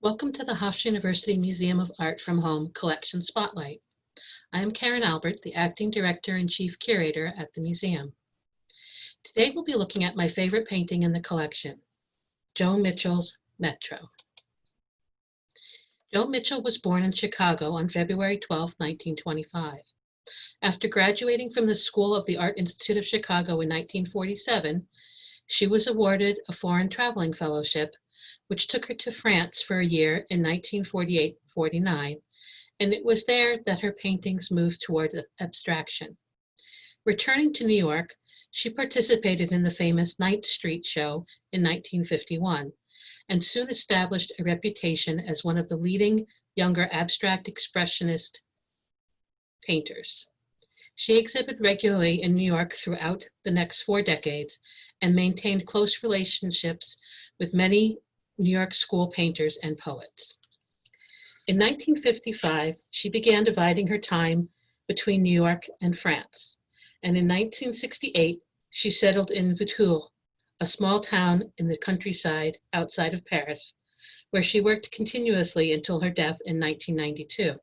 Welcome to the Hofstra University Museum of Art from Home Collection Spotlight. I am Karen Albert, the Acting Director and Chief Curator at the museum. Today we'll be looking at my favorite painting in the collection, Joan Mitchell's Metro. Joan Mitchell was born in Chicago on February 12, 1925. After graduating from the School of the Art Institute of Chicago in 1947, she was awarded a foreign traveling fellowship which took her to France for a year in 1948-49, and it was there that her paintings moved toward abstraction. Returning to New York, she participated in the famous Ninth Street Show in 1951, and soon established a reputation as one of the leading younger abstract expressionist painters. She exhibited regularly in New York throughout the next 4 decades and maintained close relationships with many New York school painters and poets. In 1955, she began dividing her time between New York and France, and in 1968, she settled in Vautour, a small town in the countryside outside of Paris, where she worked continuously until her death in 1992.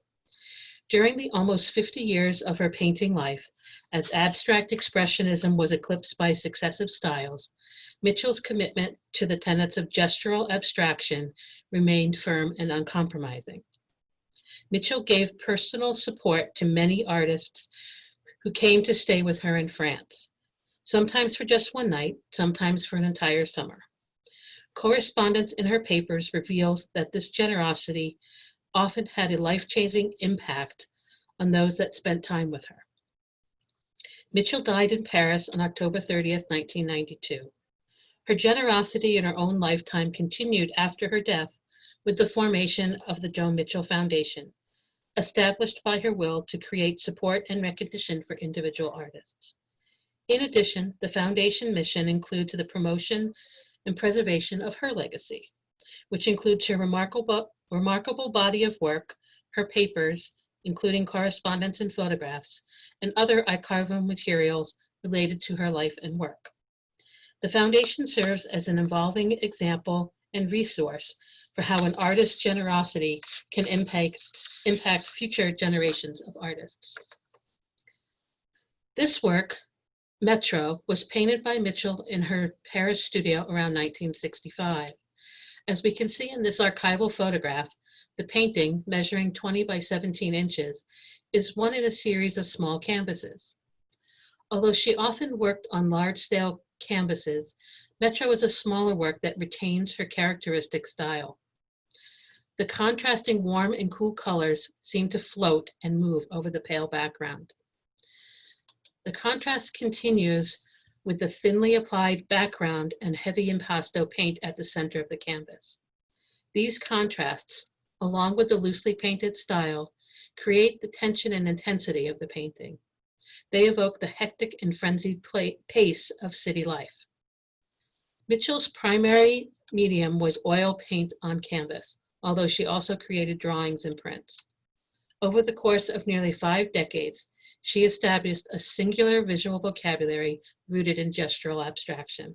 During the almost 50 years of her painting life, as abstract expressionism was eclipsed by successive styles, Mitchell's commitment to the tenets of gestural abstraction remained firm and uncompromising. Mitchell gave personal support to many artists who came to stay with her in France, sometimes for just one night, sometimes for an entire summer. Correspondence in her papers reveals that this generosity often had a life-changing impact on those that spent time with her. Mitchell died in Paris on October 30th, 1992. Her generosity in her own lifetime continued after her death with the formation of the Joan Mitchell Foundation, established by her will to create support and recognition for individual artists. In addition, the foundation mission includes the promotion and preservation of her legacy, which includes her remarkable body of work, her papers, including correspondence and photographs, and other archival materials related to her life and work. The foundation serves as an evolving example and resource for how an artist's generosity can impact future generations of artists. This work, Metro, was painted by Mitchell in her Paris studio around 1965. As we can see in this archival photograph, the painting, measuring 20 by 17 inches, is one in a series of small canvases. Although she often worked on large-scale canvases, Metro is a smaller work that retains her characteristic style. The contrasting warm and cool colors seem to float and move over the pale background. The contrast continues with the thinly applied background and heavy impasto paint at the center of the canvas. These contrasts, along with the loosely painted style, create the tension and intensity of the painting. They evoke the hectic and frenzied pace of city life. Mitchell's primary medium was oil paint on canvas, although she also created drawings and prints. Over the course of nearly 5 decades, she established a singular visual vocabulary rooted in gestural abstraction.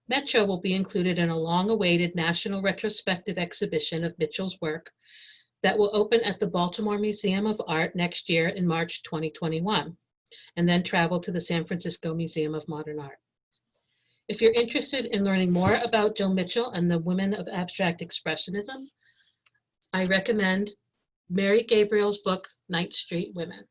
Metro will be included in a long-awaited national retrospective exhibition of Mitchell's work that will open at the Baltimore Museum of Art next year in March 2021, and then travel to the San Francisco Museum of Modern Art. If you're interested in learning more about Joan Mitchell and the women of abstract expressionism, I recommend Mary Gabriel's book, Ninth Street Women.